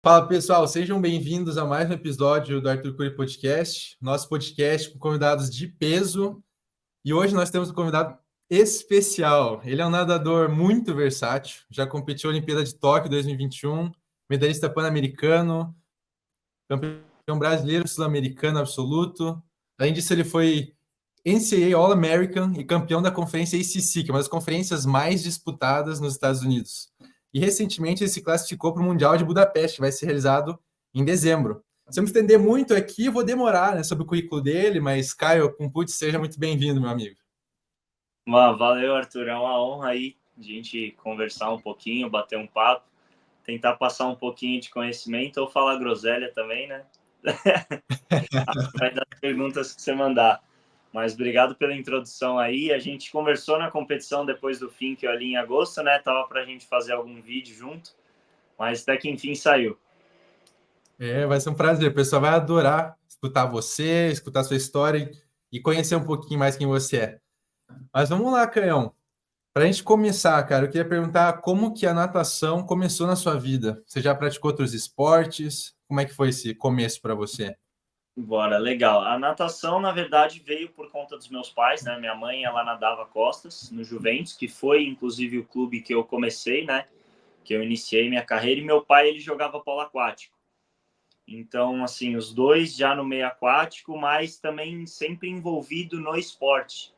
Fala pessoal, sejam bem-vindos a mais um episódio do Arthur Cury Podcast, nosso podcast com convidados de peso. E hoje nós temos um convidado especial. Ele é um nadador muito versátil, já competiu na Olimpíada de Tóquio 2021, medalhista pan-americano, campeão brasileiro, sul-americano absoluto. Além disso, ele foi NCAA All-American e campeão da conferência ACC, que é uma das conferências mais disputadas nos Estados Unidos. E recentemente ele se classificou para o Mundial de Budapeste, que vai ser realizado em dezembro. Se eu me estender muito aqui, eu vou demorar, né, sobre o currículo dele, mas Caio Pumput, seja muito bem-vindo, meu amigo. Valeu, Arthur. É uma honra aí a gente conversar um pouquinho, bater um papo, tentar passar um pouquinho de conhecimento ou falar groselha também, né? Vai das perguntas que você mandar. Mas obrigado pela introdução aí. A gente conversou na competição depois do fim, que eu ali em agosto, né? Tava pra gente fazer algum vídeo junto, mas até que enfim saiu. Vai ser um prazer. O pessoal vai adorar escutar você, escutar sua história e conhecer um pouquinho mais quem você é. Mas vamos lá, Canhão. Para a gente começar, cara, eu queria perguntar como que a natação começou na sua vida. Você já praticou outros esportes? Como é que foi esse começo para você? Bora, legal. A natação, na verdade, veio por conta dos meus pais, né? Minha mãe, ela nadava costas no Juventus, que foi, inclusive, o clube que eu comecei, né? Que eu iniciei minha carreira, e meu pai, ele jogava polo aquático. Então, assim, os dois já no meio aquático, mas também sempre envolvido no esporte,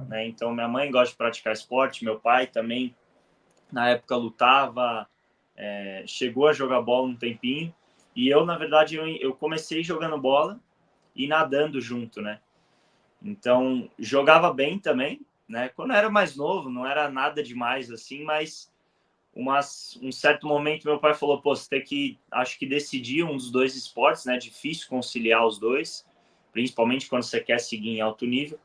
né? Então, minha mãe gosta de praticar esporte, meu pai também, na época, lutava, chegou a jogar bola um tempinho, e eu, na verdade, eu comecei jogando bola e nadando junto, né? Então, jogava bem também, né? Quando eu era mais novo, não era nada demais assim, mas um certo momento meu pai falou, pô, você tem que, acho que decidir um dos dois esportes, né? Difícil conciliar os dois, principalmente quando você quer seguir em alto nível.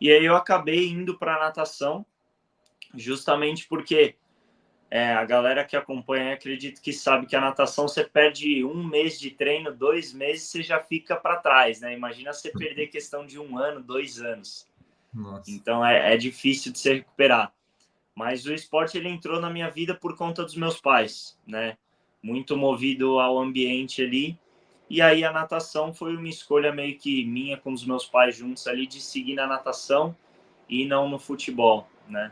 E aí eu acabei indo para a natação, justamente porque a galera que acompanha, acredito que sabe que a natação você perde um mês de treino, 2 meses, você já fica para trás, né? Imagina você perder questão de 1 ano, 2 anos. Nossa. Então é difícil de se recuperar. Mas o esporte ele entrou na minha vida por conta dos meus pais, né? Muito movido ao ambiente ali. E aí a natação foi uma escolha meio que minha com os meus pais juntos ali de seguir na natação e não no futebol, né?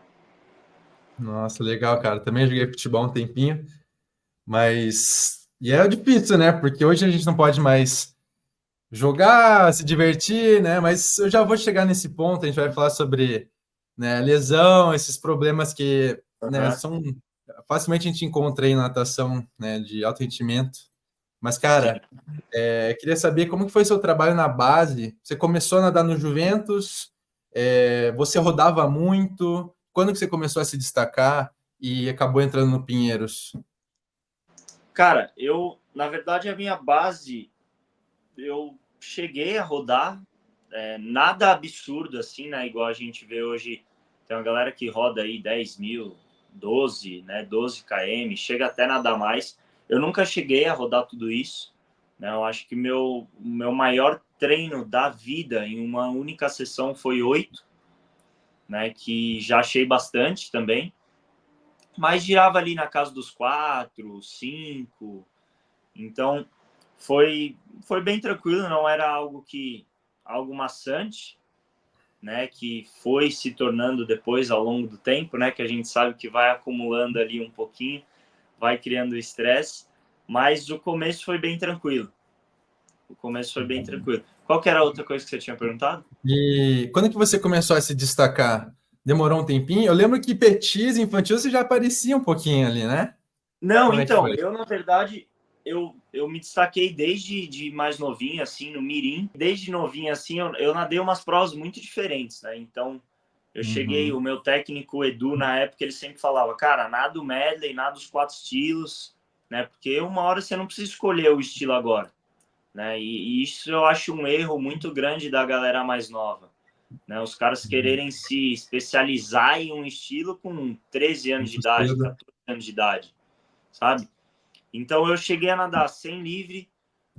Nossa, legal, cara. Também joguei futebol um tempinho, mas e é difícil, né? Porque hoje a gente não pode mais jogar, se divertir, né? Mas eu já vou chegar nesse ponto, a gente vai falar sobre, né, lesão, esses problemas que, né, Uhum. são facilmente a gente encontra aí na natação, né, de alto rendimento. Mas, Sim. cara, queria saber como que foi seu trabalho na base. Você começou a nadar no Juventus, você rodava muito. Quando que você começou a se destacar e acabou entrando no Pinheiros? Cara, na verdade, a minha base, eu cheguei a rodar, nada absurdo assim, né? Igual a gente vê hoje, tem uma galera que roda aí 10 mil, 12, né? 12 km, chega até nada mais. Eu nunca cheguei a rodar tudo isso, né? Eu acho que meu maior treino da vida em uma única sessão foi 8, né? Que já achei bastante também, mas girava ali na casa dos 4, 5. Então, foi bem tranquilo, não era algo maçante, né, que foi se tornando depois ao longo do tempo, né, que a gente sabe que vai acumulando ali um pouquinho, vai criando estresse, mas o começo foi bem tranquilo. O começo foi bem tranquilo. Qual que era a outra coisa que você tinha perguntado? E quando que você começou a se destacar? Demorou um tempinho? Eu lembro que petis infantil você já aparecia um pouquinho ali, né? Não, Como é que então, foi? eu na verdade eu me destaquei desde de mais novinho, assim, no Mirim. Desde novinho, assim, eu nadei umas provas muito diferentes, né? Então, eu cheguei, o Uhum. meu técnico, o Edu, na época, ele sempre falava, cara, nada o medley, nada os 4 estilos, né? Porque uma hora você não precisa escolher o estilo agora, né? E isso eu acho um erro muito grande da galera mais nova, né? Os caras quererem se especializar em um estilo com 13 anos de Muito idade, cedo. 14 anos de idade, sabe? Então eu cheguei a nadar 100 livre,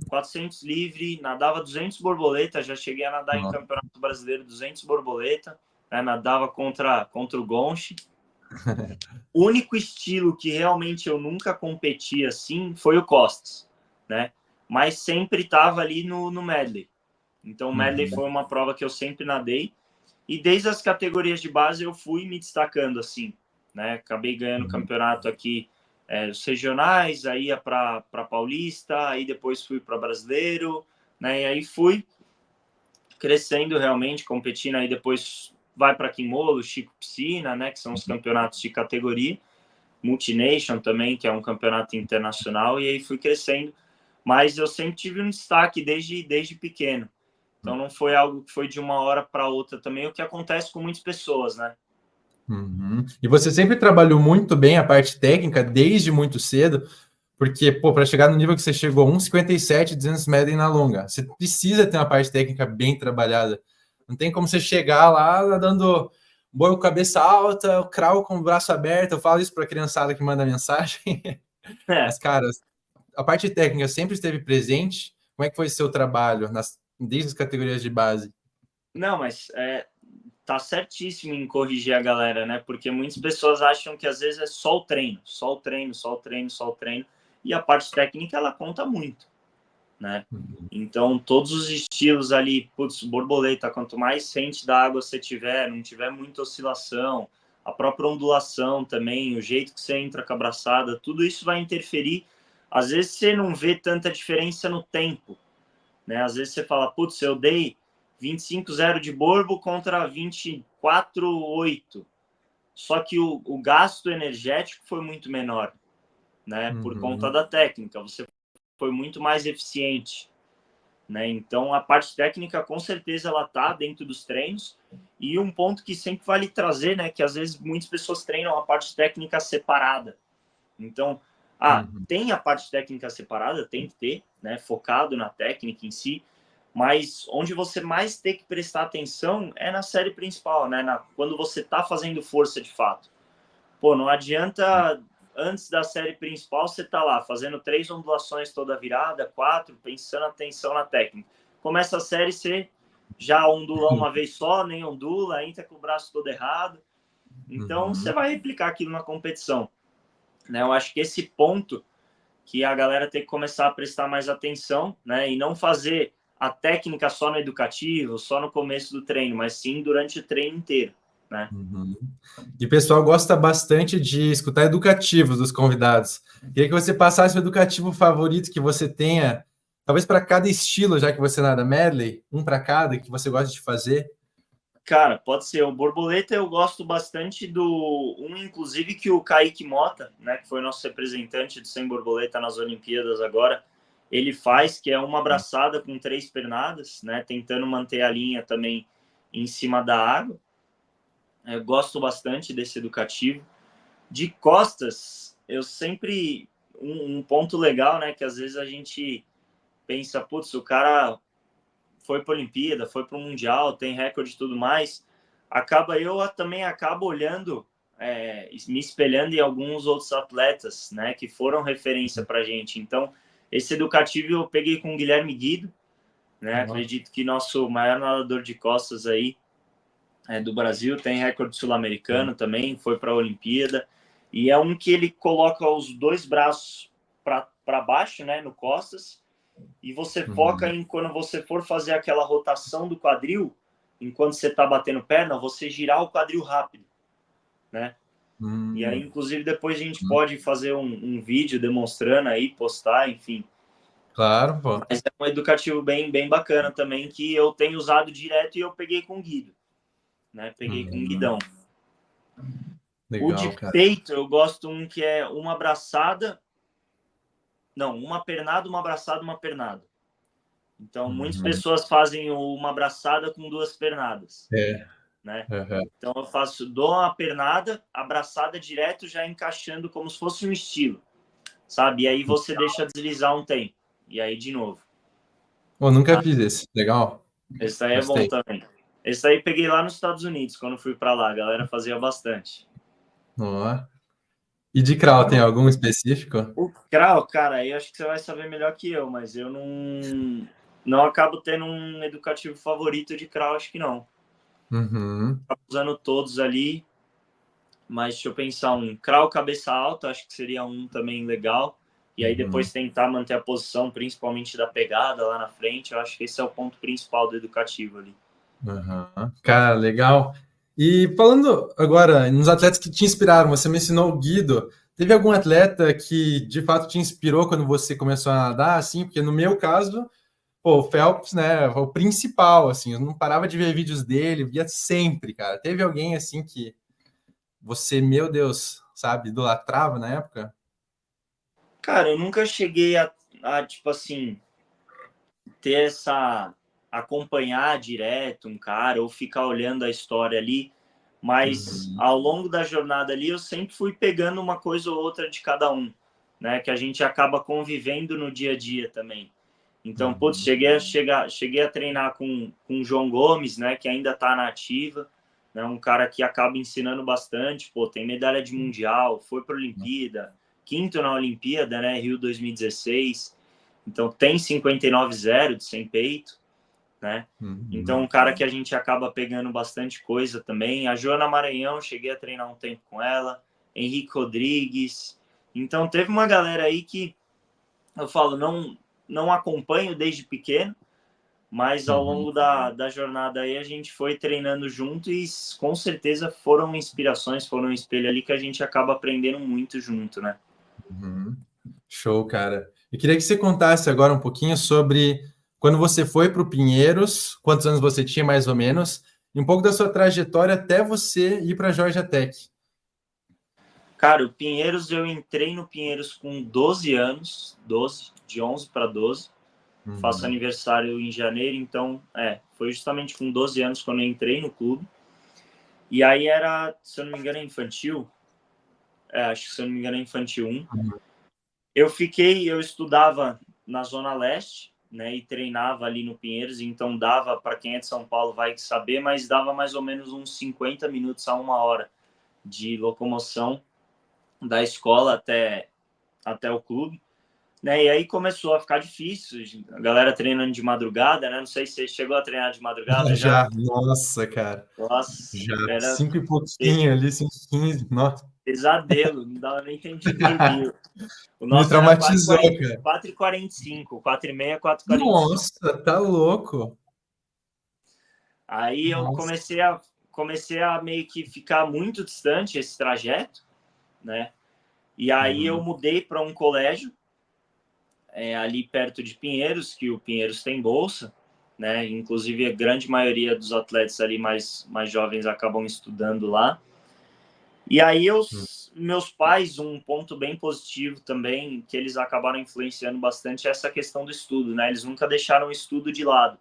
400 livre, nadava 200 borboleta, já cheguei a nadar em Nossa. Campeonato Brasileiro 200 borboleta, né? Nadava contra o Gonchi. O único estilo que realmente eu nunca competi assim foi o Costas. né? Mas sempre estava ali no medley. Então, o medley foi uma prova que eu sempre nadei. E desde as categorias de base eu fui me destacando, assim, né? Acabei ganhando campeonato aqui, os regionais, aí ia para Paulista, aí depois fui para Brasileiro, né? E aí fui crescendo realmente, competindo, aí depois vai para Quimolo, Chico Piscina, né? Que são os campeonatos de categoria. Multination também, que é um campeonato internacional, e aí fui crescendo. Mas eu sempre tive um destaque desde pequeno. Então não foi algo que foi de uma hora para outra também, o que acontece com muitas pessoas, né? Uhum. E você sempre trabalhou muito bem a parte técnica desde muito cedo, porque, pô, para chegar no nível que você chegou, 1,57, 200 metros na longa, você precisa ter uma parte técnica bem trabalhada. Não tem como você chegar lá dando boi com cabeça alta, o crawl com o braço aberto. Eu falo isso para a criançada que manda mensagem. É. Mas, cara, a parte técnica sempre esteve presente. Como é que foi seu trabalho desde as categorias de base? Não, mas tá certíssimo em corrigir a galera, né? Porque muitas pessoas acham que às vezes é só o treino, só o treino, só o treino, só o treino. E a parte técnica, ela conta muito, né? Então, todos os estilos ali, putz, borboleta, quanto mais rente da água você tiver, não tiver muita oscilação, a própria ondulação também, o jeito que você entra com a braçada, tudo isso vai interferir. Às vezes você não vê tanta diferença no tempo, né? Às vezes você fala, putz, eu dei 25,0 de borbo contra 24,8. Só que o gasto energético foi muito menor, né? Por conta da técnica. Você foi muito mais eficiente, né? Então, a parte técnica, com certeza, ela tá dentro dos treinos. E um ponto que sempre vale trazer, né? Que às vezes muitas pessoas treinam a parte técnica separada. Então, tem a parte técnica separada, tem que ter, né? Focado na técnica em si. Mas onde você mais tem que prestar atenção é na série principal, né? Quando você está fazendo força de fato. Pô, não adianta antes da série principal você tá lá fazendo 3 ondulações toda virada, 4, pensando atenção na técnica. Começa a série, você já ondula uma vez só, nem ondula, entra com o braço todo errado. Então você vai replicar aquilo na competição, né? Eu acho que esse ponto que a galera tem que começar a prestar mais atenção, né? E não fazer a técnica só no educativo, só no começo do treino, mas sim durante o treino inteiro, né? E o pessoal gosta bastante de escutar educativos dos convidados. Queria que você passasse o educativo favorito que você tenha, talvez para cada estilo, já que você nada medley, um para cada, que você gosta de fazer. Cara, pode ser. O borboleta eu gosto bastante inclusive, que o Kaique Mota, né, que foi nosso representante do Sem Borboleta nas Olimpíadas agora, ele faz, que é uma abraçada com 3 pernadas, né, tentando manter a linha também em cima da água. Eu gosto bastante desse educativo. De costas, eu sempre... Um ponto legal, né, que às vezes a gente pensa, putz, o cara foi para a Olimpíada, foi para o Mundial, tem recorde e tudo mais, eu também acabo olhando, me espelhando em alguns outros atletas, né, que foram referência para a gente. Então, esse educativo eu peguei com o Guilherme Guido, né, acredito que nosso maior nadador de costas aí do Brasil, tem recorde sul-americano também, foi para a Olimpíada, e é um que ele coloca os 2 braços para baixo, né, no costas, e você foca em quando você for fazer aquela rotação do quadril, enquanto você está batendo perna, você girar o quadril rápido, né? E aí, inclusive, depois a gente pode fazer um vídeo demonstrando aí, postar, enfim. Claro, pô. Mas é um educativo bem bacana também, que eu tenho usado direto e eu peguei com o Guido, né? Peguei com o Guidão. O de Legal, cara. peito, eu gosto que é uma abraçada, não, uma pernada, uma abraçada, uma pernada. Então, muitas pessoas fazem uma abraçada com 2 pernadas, né? Então, dou uma pernada, abraçada direto, já encaixando como se fosse um estilo, sabe? E aí você deixa deslizar um tempo. E aí, de novo. Pô, nunca fiz esse. Legal. Esse aí é bom Gostei. também. Esse aí peguei lá nos Estados Unidos, quando fui para lá. A galera fazia bastante. Ó. E de crawl, tem algum específico? O crawl, cara, aí acho que você vai saber melhor que eu, mas eu não acabo tendo um educativo favorito de crawl, acho que não. Acabo usando todos ali, mas deixa eu pensar crawl cabeça alta, acho que seria um também legal. e aí depois tentar manter a posição, principalmente da pegada lá na frente. Eu acho que esse é o ponto principal do educativo ali. Uhum. Cara, legal. E falando agora nos atletas que te inspiraram, você mencionou o Guido. Teve algum atleta que de fato te inspirou quando você começou a nadar, assim? Porque no meu caso, pô, o Phelps, né, o principal, assim, eu não parava de ver vídeos dele, via sempre, cara. Teve alguém assim que você, meu Deus, sabe, idolatrava na época? Cara, eu nunca cheguei tipo assim, ter essa acompanhar direto um cara ou ficar olhando a história ali, mas Uhum. ao longo da jornada ali eu sempre fui pegando uma coisa ou outra de cada um, né, que a gente acaba convivendo no dia a dia também. Então, putz, Uhum. cheguei a treinar com o João Gomes, né, que ainda está na ativa, né, um cara que acaba ensinando bastante, pô, tem medalha de mundial, foi para a Olimpíada, quinto na Olimpíada, né, Rio 2016. Então tem 59,0 de sem peito, né? Então Uhum. um cara que a gente acaba pegando bastante coisa também. A Joana Maranhão, cheguei a treinar um tempo com ela. Henrique Rodrigues. Então teve uma galera aí que eu falo, não acompanho desde pequeno, mas ao Uhum. longo da jornada aí a gente foi treinando junto e com certeza foram inspirações, foram um espelho ali que a gente acaba aprendendo muito junto, né? Uhum. Show, cara. Eu queria que você contasse agora um pouquinho sobre quando você foi para o Pinheiros, quantos anos você tinha mais ou menos, e um pouco da sua trajetória até você ir para a Georgia Tech. Cara, o Pinheiros, eu entrei no Pinheiros com 12 anos, 12, de 11 para 12. Faço Uhum. aniversário em janeiro, então, foi justamente com 12 anos quando eu entrei no clube. E aí era, se eu não me engano, é infantil. Acho que se eu não me engano é infantil 1. Eu estudava na Zona Leste, né, e treinava ali no Pinheiros, então dava, para quem é de São Paulo vai saber, mas dava mais ou menos uns 50 minutos a 1 hora de locomoção da escola até o clube, né? E aí começou a ficar difícil, a galera treinando de madrugada, né? Não sei se você chegou a treinar de madrugada já. Já, nossa, cara. Nossa, Já, era 5 e pouquinho ali, 5 e 15. Nossa, pesadelo, não dava nem tempo de dormir. O me nosso era traumatizou, cara. 4h45, 4h30, 4h45. Nossa, tá louco. Aí eu Nossa. comecei a meio que ficar muito distante esse trajeto, né? E aí eu Uhum. mudei para um colégio ali perto de Pinheiros, que o Pinheiros tem bolsa, né? Inclusive a grande maioria dos atletas ali mais jovens acabam estudando lá. E aí meus pais, um ponto bem positivo também, que eles acabaram influenciando bastante, é essa questão do estudo, né? Eles nunca deixaram o estudo de lado.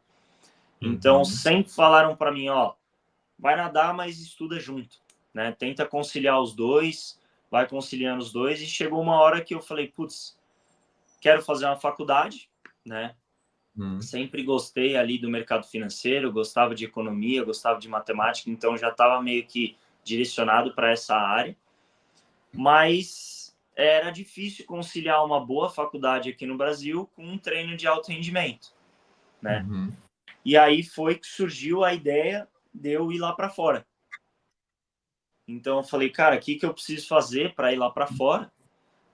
Então Uhum. sempre falaram para mim, ó, vai nadar, mas estuda junto, né? Tenta conciliar os dois, vai conciliando os dois. E chegou uma hora que eu falei, putz, quero fazer uma faculdade, né? Uhum. Sempre gostei ali do mercado financeiro, gostava de economia, gostava de matemática, então já estava meio que direcionado para essa área. Mas era difícil conciliar uma boa faculdade aqui no Brasil com um treino de alto rendimento, né? Uhum. E aí foi que surgiu a ideia de eu ir lá para fora. Então eu falei, cara, o que eu preciso fazer para ir lá para fora,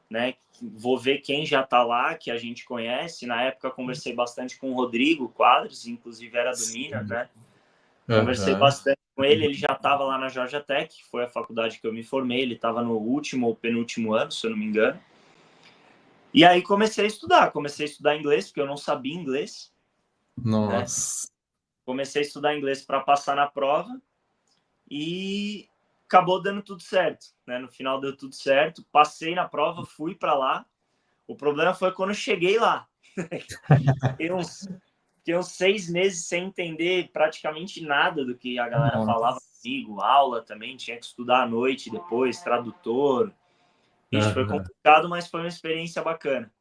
né? Vou ver quem já está lá, que a gente conhece. Na época conversei bastante com o Rodrigo Quadros, inclusive era do Minas, Sim. né? Conversei Aham. bastante com ele já estava lá na Georgia Tech, que foi a faculdade que eu me formei, ele estava no último ou penúltimo ano, se eu não me engano. E aí comecei a estudar inglês, porque eu não sabia inglês, né? Nossa. Comecei a estudar inglês para passar na prova e acabou dando tudo certo, né? No final deu tudo certo, passei na prova, fui para lá. O problema foi quando eu cheguei lá. Fiquei uns 6 meses sem entender praticamente nada do que a galera falava Nossa. comigo, aula também, tinha que estudar à noite depois, tradutor. Ixi, foi Aham. complicado, mas foi uma experiência bacana.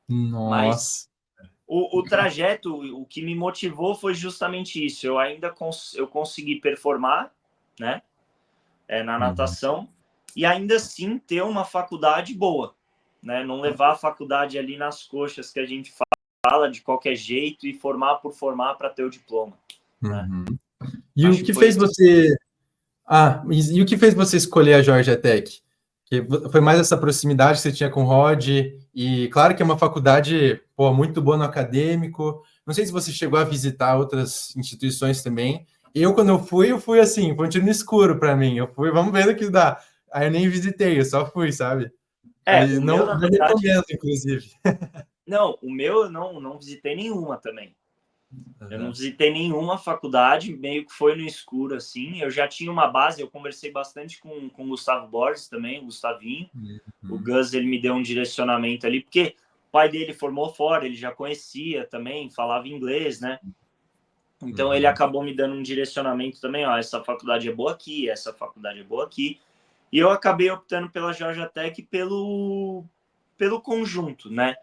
Mas Nossa. o trajeto, o que me motivou foi justamente isso. Eu ainda eu consegui performar, né, na Uhum. natação e ainda assim ter uma faculdade boa, né? Não levar a faculdade ali nas coxas que a gente fala de qualquer jeito e formar por formar para ter o diploma, né? Uhum. E o Acho que que foi fez isso. você. Ah, e o que fez você escolher a Georgia Tech? Que foi mais essa proximidade que você tinha com o Rod E claro que é uma faculdade, pô, muito boa no acadêmico. Não sei se você chegou a visitar outras instituições também. Quando eu fui assim, foi um tiro no escuro para mim. Eu fui, vamos ver o que dá. Aí eu nem visitei, eu só fui, sabe? O Aí meu, não, na não verdade, recomendo, inclusive. não, o meu eu não visitei nenhuma também. Eu não Uhum. visitei nenhuma faculdade, meio que foi no escuro, assim. Eu já tinha uma base, eu conversei bastante com o Gustavo Borges também, o Gustavinho. O Uhum. Gus, ele me deu um direcionamento ali, porque o pai dele formou fora, ele já conhecia também, falava inglês, né? Então ele Uhum. acabou me dando um direcionamento também, ó, essa faculdade é boa aqui, essa faculdade é boa aqui. E eu acabei optando pela Georgia Tech pelo conjunto, né?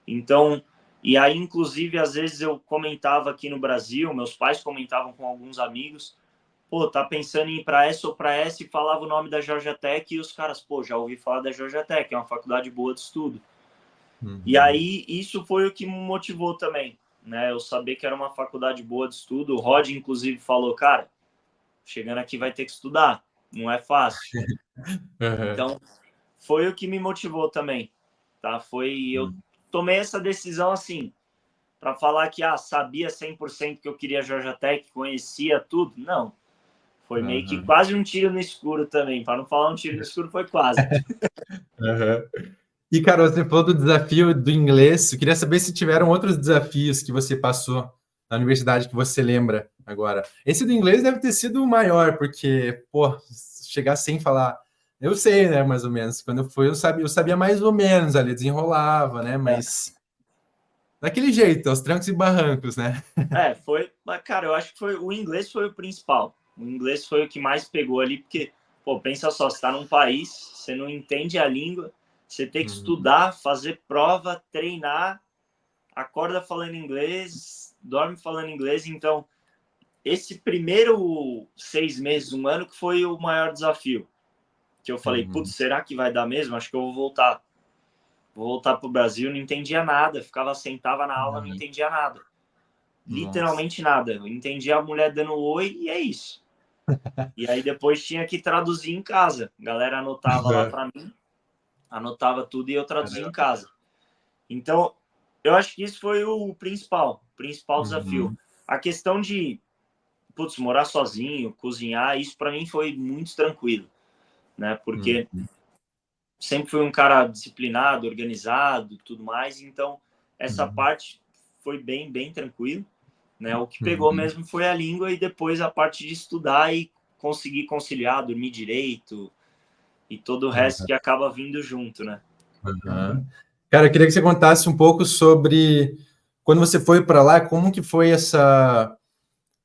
Então, e aí, inclusive, às vezes eu comentava aqui no Brasil, meus pais comentavam com alguns amigos, pô, tá pensando em ir para essa ou para essa, e falava o nome da Georgia Tech, e os caras, pô, já ouvi falar da Georgia Tech, é uma faculdade boa de estudo. E Uhum. aí, isso foi o que me motivou também, né? Eu saber que era uma faculdade boa de estudo. O Rod, inclusive, falou, cara, chegando aqui vai ter que estudar, não é fácil. Uhum. Então, foi o que me motivou também, tá? Eu Uhum. tomei essa decisão assim, para falar que sabia 100% que eu queria Georgia Tech, conhecia tudo. Não, foi meio que Uhum. quase um tiro no escuro também. Para não falar um tiro no escuro, foi quase. Uhum. E, cara, você falou do desafio do inglês. Eu queria saber se tiveram outros desafios que você passou na universidade que você lembra agora. Esse do inglês deve ter sido o maior, porque, pô, chegar sem falar. Eu sei, né, mais ou menos. Quando eu fui, eu sabia mais ou menos ali, desenrolava, né? Mas daquele jeito, aos trancos e barrancos, né? Foi, mas, cara, eu acho que o inglês foi o principal. O inglês foi o que mais pegou ali, porque, pô, pensa só, você está num país, você não entende a língua, você tem que Uhum. estudar, fazer prova, treinar, acorda falando inglês, dorme falando inglês. Então, esse primeiro 6 meses, um ano, que foi o maior desafio. Que eu falei, putz, Uhum. será que vai dar mesmo? Acho que eu vou voltar. Vou voltar para o Brasil, não entendia nada. Sentava na aula, não Uhum. entendia nada. Nossa. Literalmente nada. Eu entendia a mulher dando oi e é isso. E aí depois tinha que traduzir em casa. A galera anotava lá Uhum. para mim, anotava tudo e eu traduzia em Caramba. casa. Então, eu acho que isso foi o principal desafio. Uhum. A questão de, putz, morar sozinho, cozinhar, isso para mim foi muito tranquilo, né? Porque Uhum. sempre fui um cara disciplinado, organizado, tudo mais. Então, essa Uhum. parte foi bem tranquilo, né? O que pegou Uhum. mesmo foi a língua e depois a parte de estudar e conseguir conciliar, dormir direito e todo o resto que acaba vindo junto, né? Uhum. Cara, eu queria que você contasse um pouco sobre quando você foi para lá, como que foi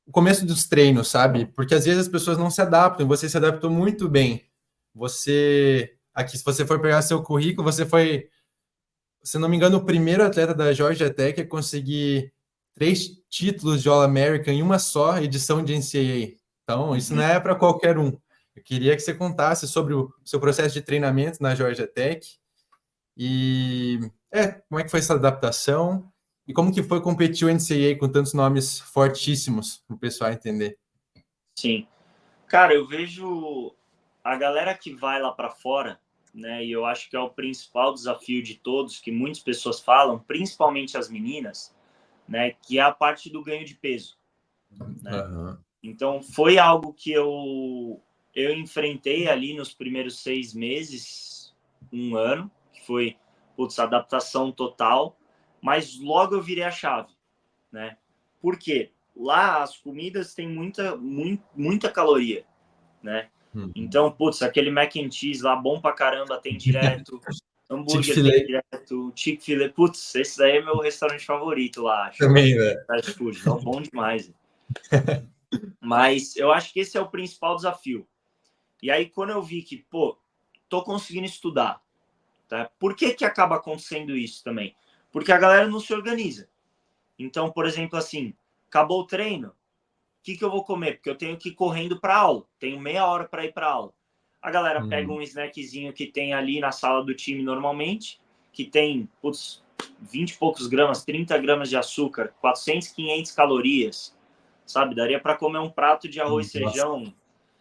o começo dos treinos, sabe? Porque às vezes as pessoas não se adaptam, e você se adaptou muito bem. Aqui, se você for pegar seu currículo, você foi, se não me engano, o primeiro atleta da Georgia Tech a conseguir 3 títulos de All-American em uma só edição de NCAA. Então, isso não Uhum. é para qualquer um. Eu queria que você contasse sobre o seu processo de treinamento na Georgia Tech e como é que foi essa adaptação e como que foi competir o NCAA com tantos nomes fortíssimos para o pessoal entender. Sim. Cara, eu vejo a galera que vai lá para fora, né? E eu acho que é o principal desafio de todos, que muitas pessoas falam, principalmente as meninas, né? Que é a parte do ganho de peso, né? Aham. Então, foi algo que eu enfrentei ali nos primeiros 6 meses, um ano, que foi, putz, adaptação total, mas logo eu virei a chave, né? Por quê? Lá as comidas têm muita caloria, né? Uhum. Então, putz, aquele mac and cheese lá bom pra caramba tem direto, hambúrguer tem Chick-fil-A direto, Chick-fil-A, putz, esse daí é meu restaurante favorito lá, acho. também, né? Fast food, não, bom demais. Mas eu acho que esse é o principal desafio. E aí, quando eu vi que, pô, tô conseguindo estudar, tá? Por que que acaba acontecendo isso também? Porque a galera não se organiza. Então, por exemplo, assim, acabou o treino, o que que eu vou comer? Porque eu tenho que ir correndo para aula, tenho meia hora para ir para aula. A galera pega Uhum. um snackzinho que tem ali na sala do time normalmente, que tem, putz, 20 e poucos gramas, 30 gramas de açúcar, 400, 500 calorias, sabe? Daria para comer um prato de arroz e Nossa. feijão.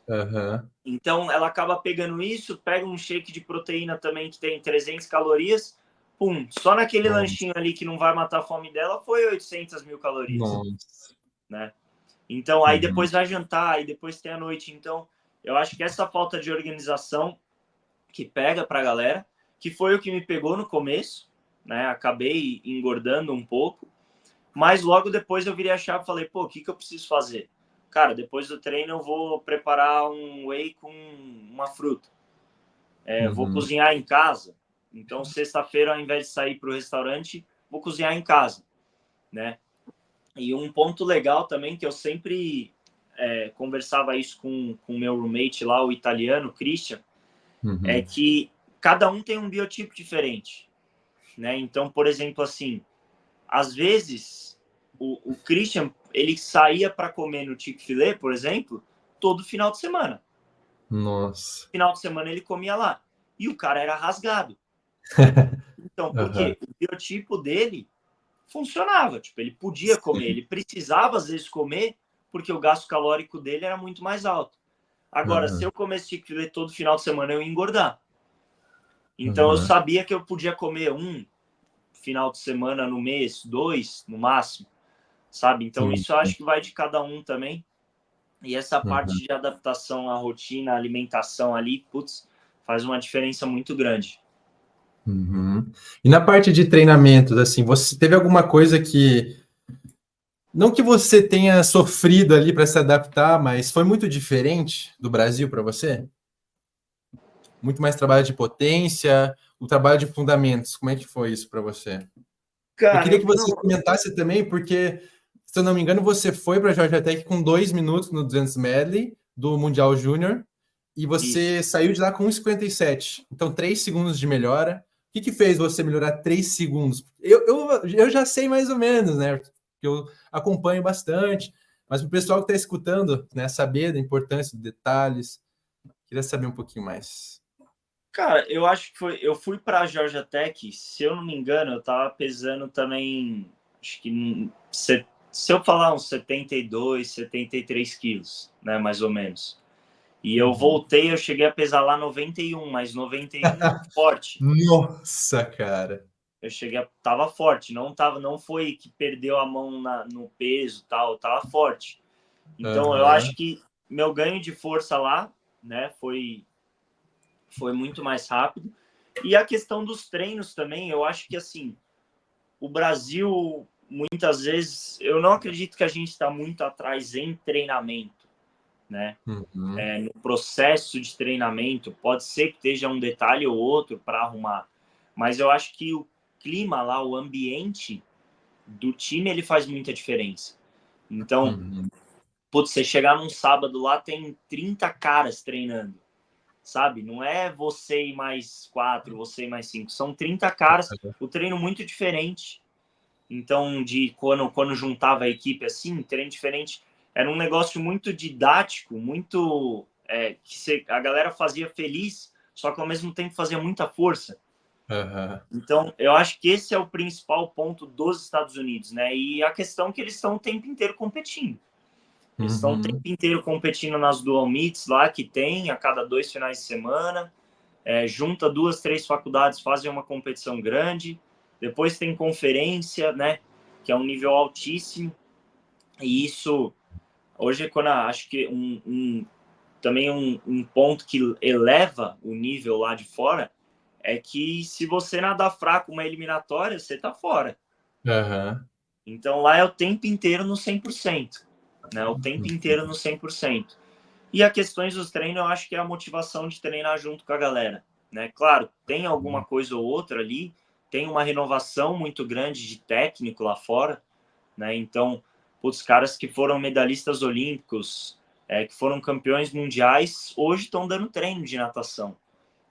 Aham. Então, ela acaba pegando isso, pega um shake de proteína também que tem 300 calorias, pum, só naquele Nossa. lanchinho ali que não vai matar a fome dela foi 800 mil calorias, Nossa. né? Então, aí Uhum. depois vai jantar, aí depois tem a noite. Então, eu acho que essa falta de organização que pega para a galera, que foi o que me pegou no começo, né? Acabei engordando um pouco, mas logo depois eu virei a chave e falei, pô, o que eu preciso fazer? Cara, depois do treino eu vou preparar um whey com uma fruta. Vou Uhum. cozinhar em casa. Então, sexta-feira, ao invés de sair para o restaurante, vou cozinhar em casa, né? E um ponto legal também, que eu sempre conversava isso com o meu roommate lá, o italiano, Christian, é Uhum. que cada um tem um biotipo diferente, né? Então, por exemplo, assim, às vezes o Christian, ele saía para comer no Chick-fil-A, por exemplo, todo final de semana. Nossa. Final de semana ele comia lá. E o cara era rasgado. Então, Aham. porque o biotipo dele funcionava, tipo, ele podia comer, Sim. ele precisava às vezes comer porque o gasto calórico dele era muito mais alto. Agora, se Aham. eu comesse Chick-fil-A todo final de semana, eu ia engordar. Então, eu Aham. sabia que eu podia comer um final de semana no mês, dois no máximo, sabe? Então, Sim. isso eu acho que vai de cada um também. E essa Aham. parte de adaptação à rotina, à alimentação ali, putz, faz uma diferença muito grande. Uhum. E na parte de treinamentos, assim, você teve alguma coisa que, não que você tenha sofrido ali para se adaptar, mas foi muito diferente do Brasil para você? Muito mais trabalho de potência, o trabalho de fundamentos, como é que foi isso para você? Eu Cara, queria eu que tenho. você comentasse também, porque, se eu não me engano, você foi para a Georgia Tech com 2 minutos no 200 medley do Mundial Júnior e Isso. você saiu de lá com 1,57. Então, 3 segundos de melhora. O que fez você melhorar 3 segundos? Eu já sei mais ou menos, né? Porque eu acompanho bastante, mas para o pessoal que está escutando, né, saber da importância dos detalhes, queria saber um pouquinho mais. Cara, eu acho que foi. Eu fui para a Georgia Tech, se eu não me engano, eu tava pesando também. Acho que se eu falar uns 72, 73 quilos, né? Mais ou menos. E eu Uhum. voltei, eu cheguei a pesar lá 91, mas 91 forte. Nossa, cara. Eu cheguei a, tava forte, não foi que perdeu a mão no peso, tal, tava forte. Então eu Aham. acho que meu ganho de força lá, né, foi muito mais rápido. E a questão dos treinos também, eu acho que assim, o Brasil muitas vezes, eu não acredito que a gente está muito atrás em treinamento, né? Uhum. No processo de treinamento, pode ser que esteja um detalhe ou outro para arrumar, mas eu acho que o clima lá, o ambiente do time, ele faz muita diferença. Então, Uhum. putz, você chegar num sábado lá, tem 30 caras treinando, sabe? Não é você e mais quatro, você e mais cinco, são 30 caras, o treino muito diferente. Então, de quando juntava a equipe assim, treino diferente, era um negócio muito didático, muito a galera fazia feliz, só que ao mesmo tempo fazia muita força. Aham. Então, eu acho que esse é o principal ponto dos Estados Unidos, né? E a questão é que eles estão o tempo inteiro competindo. Eles estão o tempo Uhum. inteiro competindo nas dual meets lá que tem a cada 2 finais de semana. Junta duas, três faculdades, fazem uma competição grande. Depois tem conferência, né? Que é um nível altíssimo. E isso, hoje, quando acho que também um ponto que eleva o nível lá de fora é que se você nadar fraco uma eliminatória, você tá fora. Aham. Então lá é o tempo inteiro no 100%, né? O tempo inteiro no 100%. E a questões dos treinos, eu acho que é a motivação de treinar junto com a galera, né? Claro, tem alguma coisa ou outra ali, tem uma renovação muito grande de técnico lá fora, né? Então, os caras que foram medalhistas olímpicos, que foram campeões mundiais, hoje estão dando treino de natação,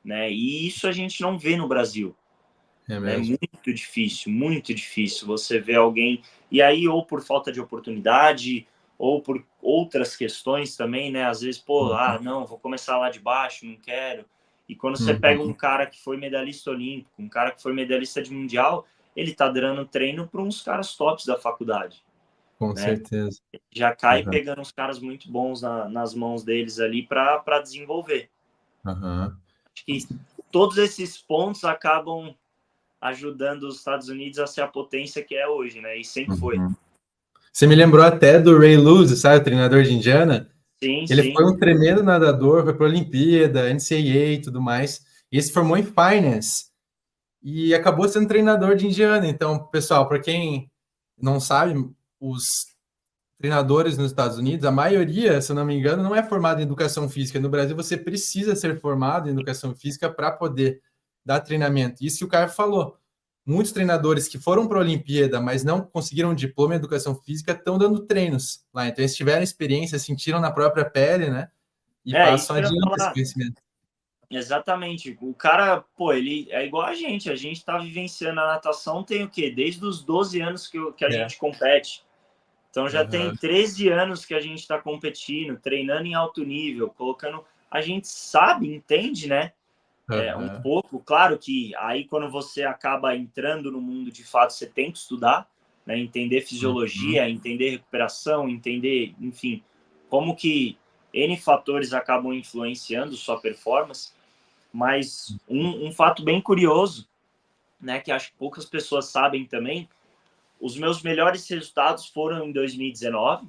né? E isso a gente não vê no Brasil, É né? mesmo. Muito difícil você ver alguém, e aí ou por falta de oportunidade, ou por outras questões também, né? Às vezes, pô, Uhum. não, vou começar lá de baixo, não quero. E quando você pega um Uhum. cara que foi medalhista olímpico, um cara que foi medalhista de mundial, ele tá dando treino para uns caras tops da faculdade, Com né? certeza. Já cai Aham. pegando uns caras muito bons nas mãos deles ali para desenvolver. Aham. Acho que todos esses pontos ajudando os Estados Unidos a ser a potência que é hoje, né? E sempre foi. Uhum. Você me lembrou até do Ray Lewis, sabe, o treinador de Indiana? Sim, Ele foi sim. um tremendo nadador, foi para a Olimpíada, NCAA e tudo mais, e se formou em Finance e acabou sendo treinador de Indiana. Então, pessoal, para quem não sabe, os treinadores nos Estados Unidos, a maioria, se eu não me engano, não é formada em educação física. No Brasil, você precisa ser formado em educação física para poder dar treinamento. Isso que o Caio falou. Muitos treinadores que foram para a Olimpíada, mas não conseguiram diploma em educação física, estão dando treinos lá. Então, eles tiveram experiência, sentiram na própria pele, né? E Isso passam que eu ia adiante esse falar. conhecimento. Exatamente. O cara, pô, ele é igual a gente tá vivenciando a natação tem o quê? Desde os 12 anos que a É. gente compete. Então já tem Uhum. 13 anos que a gente está competindo, treinando em alto nível, colocando. A gente sabe, entende, né? Um Uhum. pouco. Claro que aí quando você acaba entrando no mundo de fato, você tem que estudar, né? Entender Uhum. fisiologia, entender recuperação, entender, enfim, como que N fatores acabam influenciando sua performance. Mas um fato bem curioso, né, que acho que poucas pessoas sabem também, os meus melhores resultados foram em 2019,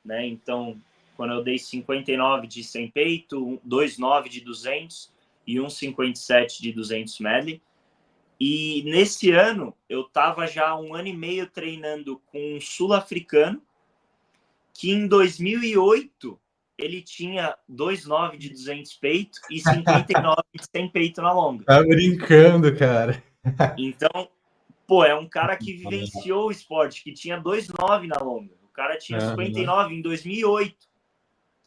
né? Então, quando eu dei 59 de 100 peito, 2,9 de 200 e 1,57 de 200 medley. E nesse ano, eu estava já 1 ano e meio treinando com um sul-africano, que em 2008 ele tinha 2,9 de 200 peito e 59 de 100 peito na longa. Tá brincando, cara. Então, pô, é um cara que vivenciou o esporte, que tinha 2,9 na longa. O cara tinha Uhum. 59 em 2008.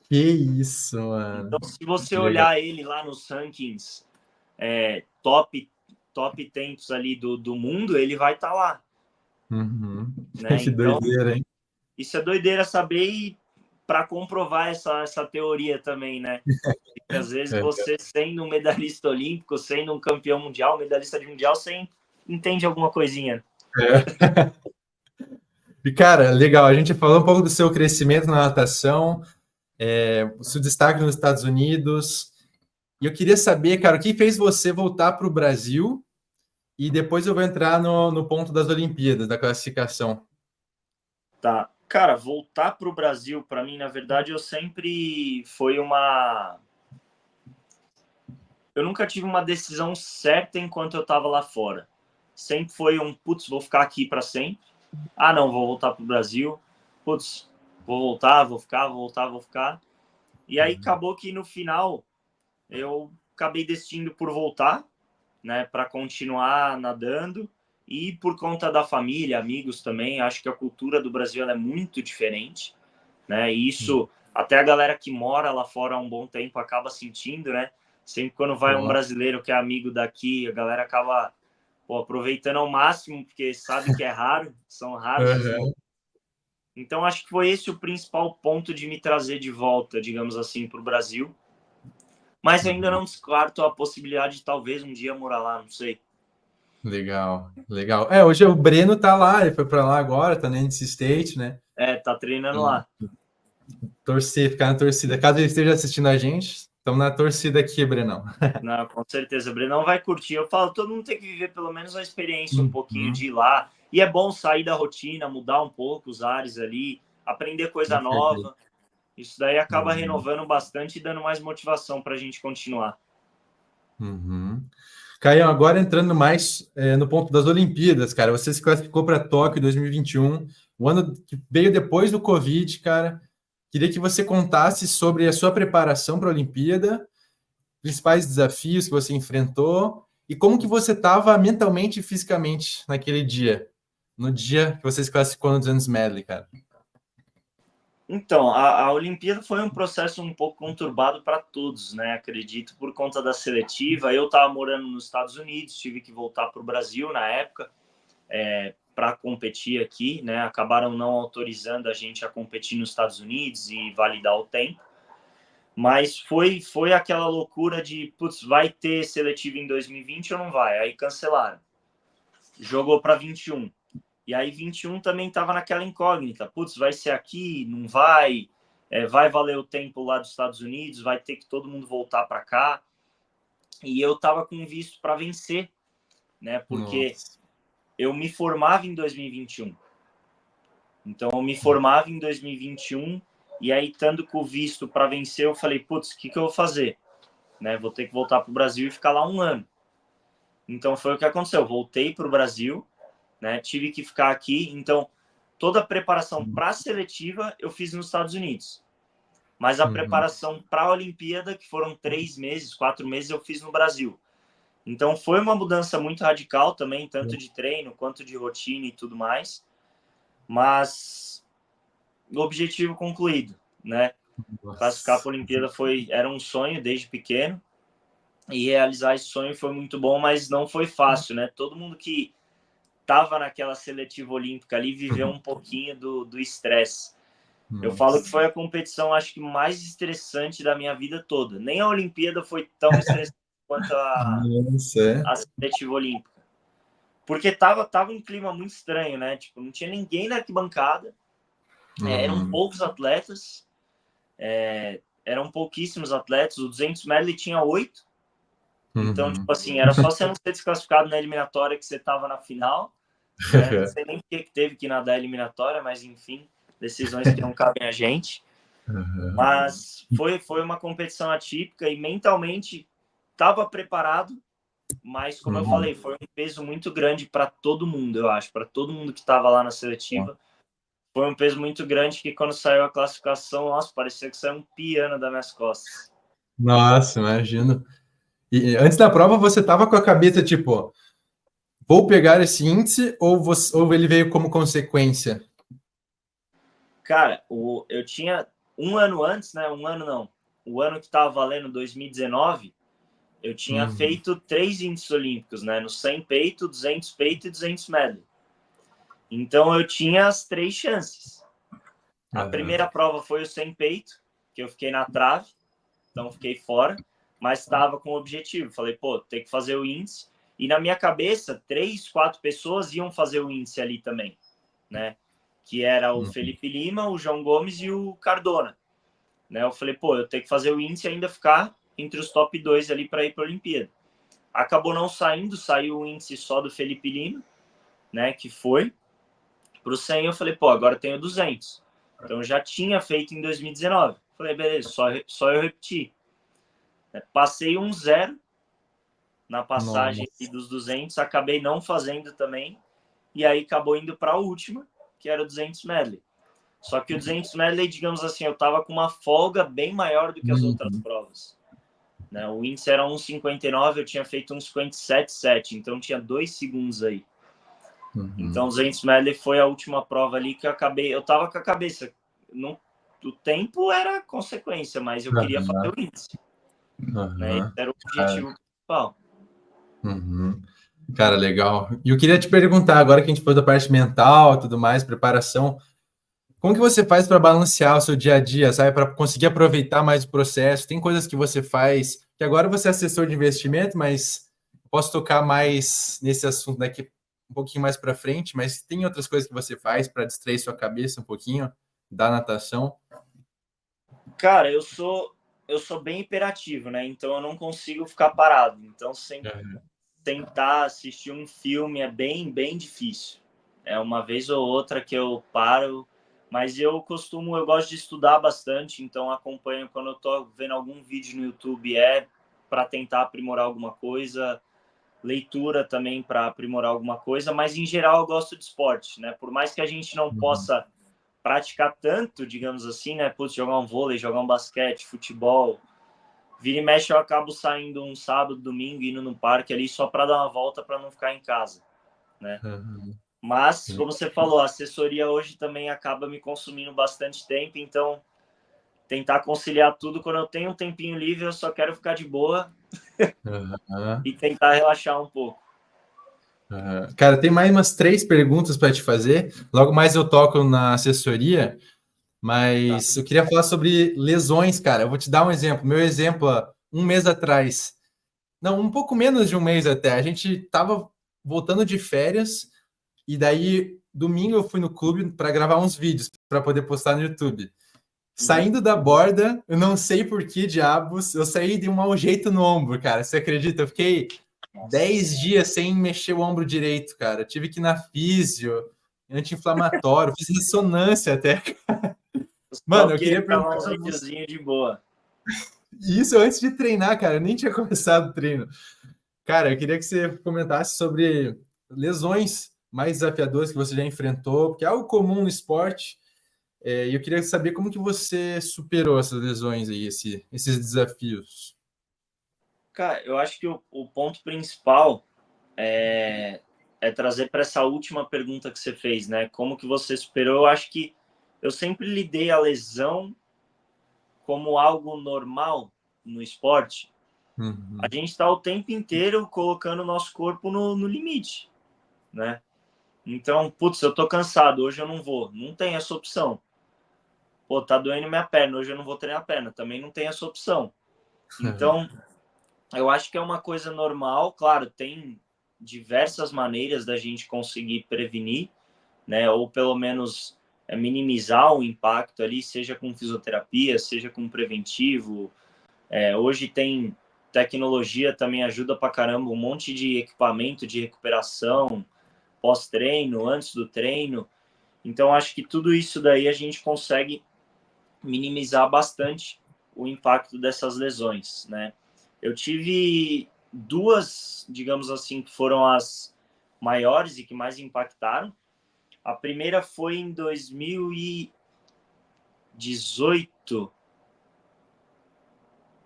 Que isso, Então, mano. se você Legal. olhar ele lá nos rankings top tempos ali do mundo, ele vai estar lá, Uhum. né? Que Então, doideira, hein? isso é doideira saber e para comprovar essa teoria também, né? Porque às vezes É. você sendo um medalhista olímpico, sendo um campeão mundial, medalhista de mundial, você entende alguma coisinha. É. E, cara, legal. A gente falou um pouco do seu crescimento na natação, o seu destaque nos Estados Unidos. E eu queria saber, cara, o que fez você voltar para o Brasil? E depois eu vou entrar no ponto das Olimpíadas, da classificação. Tá. Cara, voltar para o Brasil, para mim, na verdade, eu sempre foi uma. Eu nunca tive uma decisão certa enquanto eu estava lá fora. Sempre foi putz, vou ficar aqui para sempre. Ah, não, vou voltar para o Brasil. Putz, vou voltar, vou ficar, vou voltar, vou ficar. E aí acabou que no final eu acabei decidindo por voltar, né, para continuar nadando e por conta da família, amigos também. Acho que a cultura do Brasil ela é muito diferente, né? E isso até a galera que mora lá fora há um bom tempo acaba sentindo, né? Sempre quando vai um Ó. brasileiro que é amigo daqui, a galera acaba aproveitando ao máximo, porque sabe que é raro, são raros os Uhum. momentos. Então, acho que foi esse o principal ponto de me trazer de volta, digamos assim, para o Brasil. Mas ainda Uhum. não descarto a possibilidade de talvez um dia morar lá, não sei. Legal, legal. Hoje o Breno tá lá, ele foi para lá agora, tá na NC State, né? Tá treinando Então, lá. torcer, ficar na torcida. Caso ele esteja assistindo a gente, estamos na torcida aqui, Brenão. Não, com certeza, o Brenão vai curtir. Eu falo, todo mundo tem que viver pelo menos a experiência um pouquinho Uhum. de ir lá. E é bom sair da rotina, mudar um pouco os ares ali, aprender Com coisa certeza. nova. Isso daí acaba Uhum. renovando bastante e dando mais motivação para a gente continuar. Uhum. Caio, agora entrando mais no ponto das Olimpíadas, cara. Você se classificou para Tóquio 2021, o ano que veio depois do Covid, cara. Queria que você contasse sobre a sua preparação para a Olimpíada, principais desafios que você enfrentou e como que você estava mentalmente e fisicamente naquele dia, no dia que você se classificou no 200 medley, cara. Então, a Olimpíada foi um processo um pouco conturbado para todos, né? Acredito, por conta da seletiva. Eu estava morando nos Estados Unidos, tive que voltar para o Brasil na época para competir aqui, né? Acabaram não autorizando a gente a competir nos Estados Unidos e validar o tempo. Mas foi aquela loucura de, putz, vai ter seletiva em 2020 ou não vai? Aí cancelaram. Jogou para 21. E aí 21 também estava naquela incógnita. Putz, vai ser aqui? Não vai? Vai valer o tempo lá dos Estados Unidos? Vai ter que todo mundo voltar para cá? E eu estava com visto para vencer né? Porque Nossa. eu me formava em 2021. Então, eu me formava em 2021 e aí, estando com o visto para vencer, eu falei, putz, o que eu vou fazer? Né? Vou ter que voltar para o Brasil e ficar lá um ano. Então, foi o que aconteceu. Eu voltei para o Brasil, né? Tive que ficar aqui. Então, toda a preparação para a seletiva eu fiz nos Estados Unidos. Mas a preparação para a Olimpíada, que foram 3 meses, 4 meses, eu fiz no Brasil. Então, foi uma mudança muito radical também, tanto de treino quanto de rotina e tudo mais. Mas o objetivo concluído, né? Classificar para a Olimpíada era um sonho desde pequeno. E realizar esse sonho foi muito bom, mas não foi fácil, né? Todo mundo que estava naquela seletiva olímpica ali viveu um pouquinho do estresse. Eu falo que foi a competição, acho que mais estressante da minha vida toda. Nem a Olimpíada foi tão estressante quanto a seletiva olímpica. Porque tava um clima muito estranho, né? Tipo, não tinha ninguém na arquibancada. Eram poucos atletas. Eram pouquíssimos atletas. O 200 medley tinha 8. Então, tipo assim, era só você não ser desclassificado na eliminatória que você tava na final. Né? Não sei nem por que teve que nadar a eliminatória, mas enfim, decisões que não cabem a gente. Mas foi uma competição atípica e mentalmente estava preparado, mas como eu falei, foi um peso muito grande para todo mundo, eu acho, para todo mundo que estava lá na seletiva. Foi um peso muito grande que quando saiu a classificação, nossa, parecia que saiu um piano das minhas costas. Nossa, imagino. E antes da prova você estava com a cabeça tipo, vou pegar esse índice ou ele veio como consequência? Cara, eu tinha um ano antes, né? Um ano não. O ano que estava valendo, 2019, eu tinha feito 3 índices olímpicos, né? No 100 peito, 200 peito e 200 medley. Então, eu tinha as 3 chances. A primeira prova foi o 100 peito, que eu fiquei na trave, então fiquei fora, mas estava com o objetivo. Falei, pô, tem que fazer o índice. E na minha cabeça, 3, 4 pessoas iam fazer o índice ali também, né? Que era o Felipe Lima, o João Gomes e o Cardona. Né? Eu falei, pô, eu tenho que fazer o índice e ainda ficar entre os top 2 ali para ir para a Olimpíada. Acabou não saindo, saiu o índice só do Felipe Lima, né? Que foi para o 100. Eu falei, pô, agora tenho 200. Então eu já tinha feito em 2019. Falei, beleza, só eu repetir. Passei 1-0 na passagem dos 200, acabei não fazendo também, e aí acabou indo para a última, que era o 200 medley. Só que o 200 medley, digamos assim, eu estava com uma folga bem maior do que as outras provas. Né? O índice era 1,59, eu tinha feito 1,57,7, então tinha 2 segundos aí. Então, 200 medley foi a última prova ali que eu estava com a cabeça. O tempo era consequência, mas eu queria fazer o índice. Né? Esse era o objetivo principal. Cara, legal. E eu queria te perguntar, agora que a gente foi da parte mental, tudo mais, preparação, como que você faz para balancear o seu dia a dia, sabe, para conseguir aproveitar mais o processo? Tem coisas que você faz, que agora você é assessor de investimento, mas posso tocar mais nesse assunto daqui um pouquinho mais para frente, mas tem outras coisas que você faz para distrair sua cabeça um pouquinho da natação? Cara, eu sou bem hiperativo, né? Então eu não consigo ficar parado. Então, tentar assistir um filme é bem difícil. É uma vez ou outra que eu paro, mas eu gosto de estudar bastante, então acompanho quando eu tô vendo algum vídeo no YouTube para tentar aprimorar alguma coisa, leitura também para aprimorar alguma coisa, mas em geral eu gosto de esporte, né? Por mais que a gente não possa praticar tanto, digamos assim, né? Putz, jogar um vôlei, jogar um basquete, futebol, vira e mexe eu acabo saindo um sábado, domingo, indo no parque ali só para dar uma volta para não ficar em casa, né? Mas, como você falou, a assessoria hoje também acaba me consumindo bastante tempo, então tentar conciliar tudo. Quando eu tenho um tempinho livre, eu só quero ficar de boa e tentar relaxar um pouco. Cara, tem mais umas 3 perguntas para te fazer. Logo mais eu toco na assessoria, mas eu queria falar sobre lesões, cara. Eu vou te dar um exemplo. Meu exemplo, um mês atrás, não, um pouco menos de um mês até, a gente tava voltando de férias e daí domingo eu fui no clube para gravar uns vídeos para poder postar no YouTube. Saindo da borda, eu não sei por que diabos, eu saí de um mau jeito no ombro, cara. Você acredita? Eu fiquei Nossa. 10 dias sem mexer o ombro direito, cara. Tive que ir na físio, anti-inflamatório, fiz ressonância até. Só Mano, eu queria queria gravar perguntar uns pra você. videozinhos de boa. Isso antes de treinar, cara. Eu nem tinha começado o treino. Cara, eu queria que você comentasse sobre lesões mais desafiadoras que você já enfrentou, porque é algo comum no esporte. E eu queria saber como que você superou essas lesões aí, esses desafios. Cara, eu acho que o ponto principal é trazer para essa última pergunta que você fez, né? Como que você superou? Eu acho que eu sempre lidei a lesão como algo normal no esporte. A Uhum. gente está o tempo inteiro colocando o nosso corpo no limite, né? Então, putz, eu tô cansado, hoje eu não vou. Não tem essa opção. Pô, tá doendo minha perna, hoje eu não vou treinar a perna. Também não tem essa opção. Então, eu acho que é uma coisa normal. Claro, tem diversas maneiras da gente conseguir prevenir, né? Ou pelo menos minimizar o impacto ali, seja com fisioterapia, seja com preventivo. Hoje tem tecnologia também ajuda pra caramba, um monte de equipamento de recuperação pós-treino, antes do treino. Então, acho que tudo isso daí a gente consegue minimizar bastante o impacto dessas lesões, né? Eu tive duas, digamos assim, que foram as maiores e que mais impactaram. A primeira foi em 2018.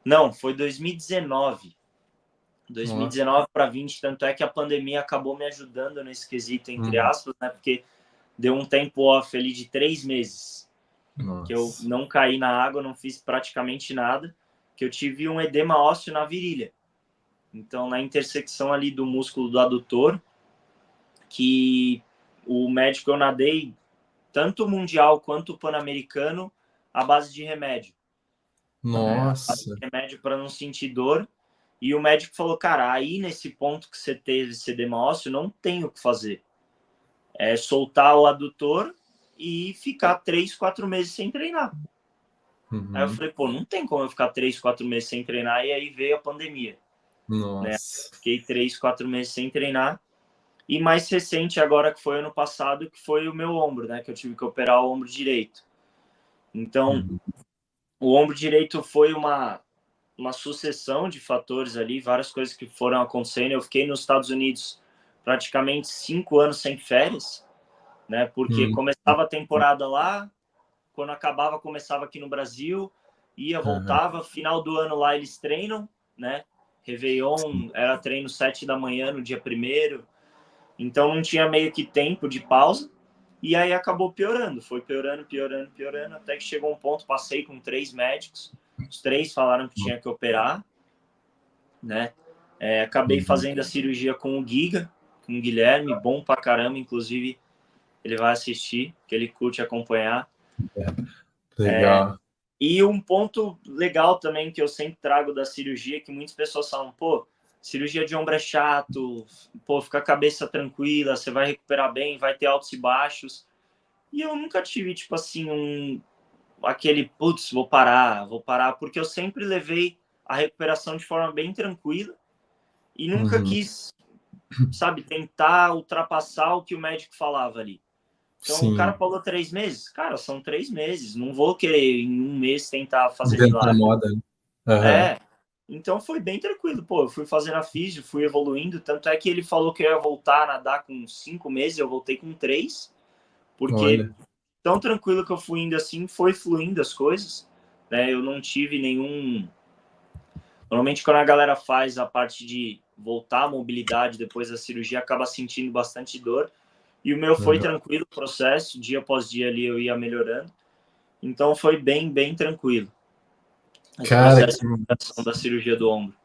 Não, foi 2019. 2019 para 20, tanto é que a pandemia acabou me ajudando nesse quesito, entre Uhum. aspas, né? Porque deu um tempo off ali de 3 meses, que eu Nossa. não caí na água, não fiz praticamente nada, que eu tive um edema ósseo na virilha. Então, na intersecção ali do músculo do adutor, que o médico eu nadei tanto o mundial quanto o pan-americano à base de remédio, né? A base Nossa. de remédio para não sentir dor. E o médico falou, cara, aí nesse ponto que você teve esse edema ósseo, não tem o que fazer. É soltar o adutor e ficar 3, 4 meses sem treinar. Aí eu Uhum. falei, pô, não tem como eu ficar 3, 4 meses sem treinar. E aí veio a pandemia, né? Nossa. Fiquei 3, 4 meses sem treinar. E mais recente agora, que foi ano passado, que foi o meu ombro, né? Que eu tive que operar o ombro direito. Então, Uhum. o ombro direito foi uma sucessão de fatores ali, várias coisas que foram acontecendo. Eu fiquei nos Estados Unidos praticamente 5 anos sem férias, né? Porque Uhum. começava a temporada lá, quando acabava, começava aqui no Brasil, ia, Aham. voltava. Final do ano lá eles treinam, né? Réveillon era treino 7 da manhã no dia primeiro, então não tinha meio que tempo de pausa. E aí acabou piorando, foi piorando, piorando, piorando, até que chegou um ponto, passei com 3 médicos, os 3 falaram que tinha que operar, né? Acabei Uhum. fazendo a cirurgia com o Giga, com o Guilherme, bom pra caramba, inclusive ele vai assistir, que ele curte acompanhar. Legal. E um ponto legal também que eu sempre trago da cirurgia, que muitas pessoas falam, pô, cirurgia de ombro é chato, pô, fica a cabeça tranquila, você vai recuperar bem, vai ter altos e baixos. E eu nunca tive, tipo assim, aquele, putz, vou parar, porque eu sempre levei a recuperação de forma bem tranquila e nunca Uhum. quis, sabe, tentar ultrapassar o que o médico falava ali. Então, o cara Sim. falou 3 meses, cara, são 3 meses, não vou querer em um mês tentar fazer Inventar milagre. moda, né? Aham. É, então foi bem tranquilo, pô, eu fui fazendo a físio, fui evoluindo, tanto é que ele falou que eu ia voltar a nadar com 5 meses, eu voltei com 3, porque Olha. tão tranquilo que eu fui indo assim, foi fluindo as coisas, né? Eu não tive nenhum. Normalmente, quando a galera faz a parte de voltar à mobilidade depois da cirurgia, acaba sentindo bastante dor. E o meu foi Aham. tranquilo o processo, dia após dia ali eu ia melhorando. Então foi bem, bem tranquilo esse Cara, processo que. de recuperação da cirurgia do ombro.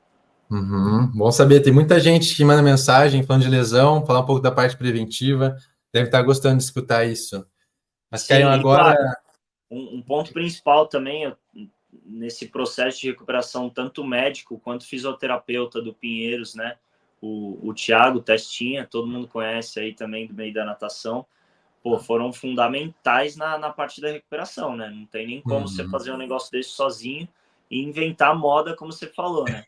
Uhum. Bom saber. Tem muita gente que manda mensagem falando de lesão, falar um pouco da parte preventiva. Deve estar gostando de escutar isso. Mas, Caio, Sim, e agora. claro, um ponto principal também nesse processo de recuperação, tanto médico quanto fisioterapeuta do Pinheiros, né? O Thiago Testinha, todo mundo conhece aí também do meio da natação, pô, foram fundamentais na parte da recuperação, né? Não tem nem como você Uhum. fazer um negócio desse sozinho e inventar moda, como você falou, né?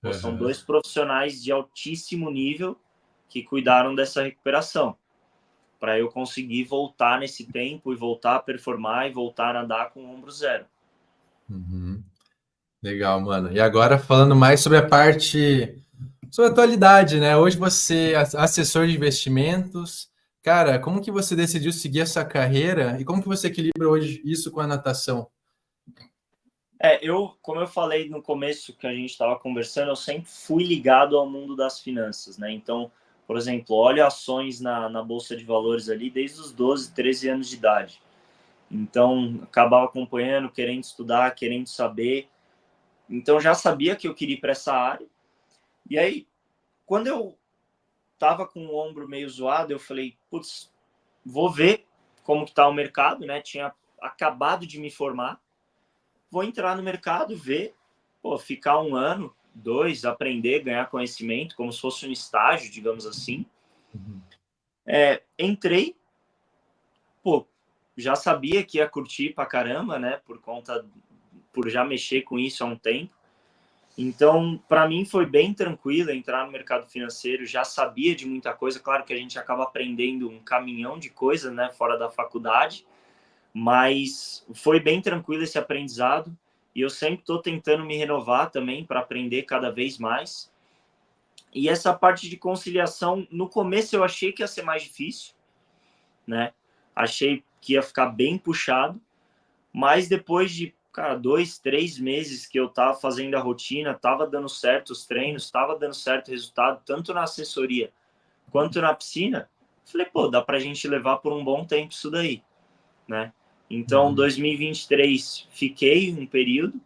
Pô, são Aham. 2 profissionais de altíssimo nível que cuidaram dessa recuperação, para eu conseguir voltar nesse tempo e voltar a performar e voltar a andar com o ombro zero. Uhum. Legal, mano. E agora falando mais sobre a parte, sobre a atualidade, né? Hoje você é assessor de investimentos. Cara, como que você decidiu seguir essa carreira e como que você equilibra hoje isso com a natação? Como eu falei no começo que a gente estava conversando, eu sempre fui ligado ao mundo das finanças, né? Então, por exemplo, olho ações na Bolsa de Valores ali desde os 12, 13 anos de idade. Então, acabava acompanhando, querendo estudar, querendo saber. Então, já sabia que eu queria ir para essa área. E aí, quando eu tava com o ombro meio zoado, eu falei, putz, vou ver como que tá o mercado, né? Tinha acabado de me formar. Vou entrar no mercado, ver, pô, ficar 1 ano, 2, aprender, ganhar conhecimento, como se fosse um estágio, digamos assim. Uhum. Entrei, pô, já sabia que ia curtir pra caramba, né? Por já mexer com isso há um tempo. Então, para mim foi bem tranquilo entrar no mercado financeiro, já sabia de muita coisa, claro que a gente acaba aprendendo um caminhão de coisas, né, fora da faculdade, mas foi bem tranquilo esse aprendizado e eu sempre estou tentando me renovar também para aprender cada vez mais. E essa parte de conciliação, no começo eu achei que ia ser mais difícil, né? Achei que ia ficar bem puxado, mas depois de, cara, 2, 3 meses que eu tava fazendo a rotina, tava dando certo os treinos, tava dando certo o resultado, tanto na assessoria quanto na piscina, falei, pô, dá pra gente levar por um bom tempo isso daí, né? Então, Uhum. 2023, fiquei um período,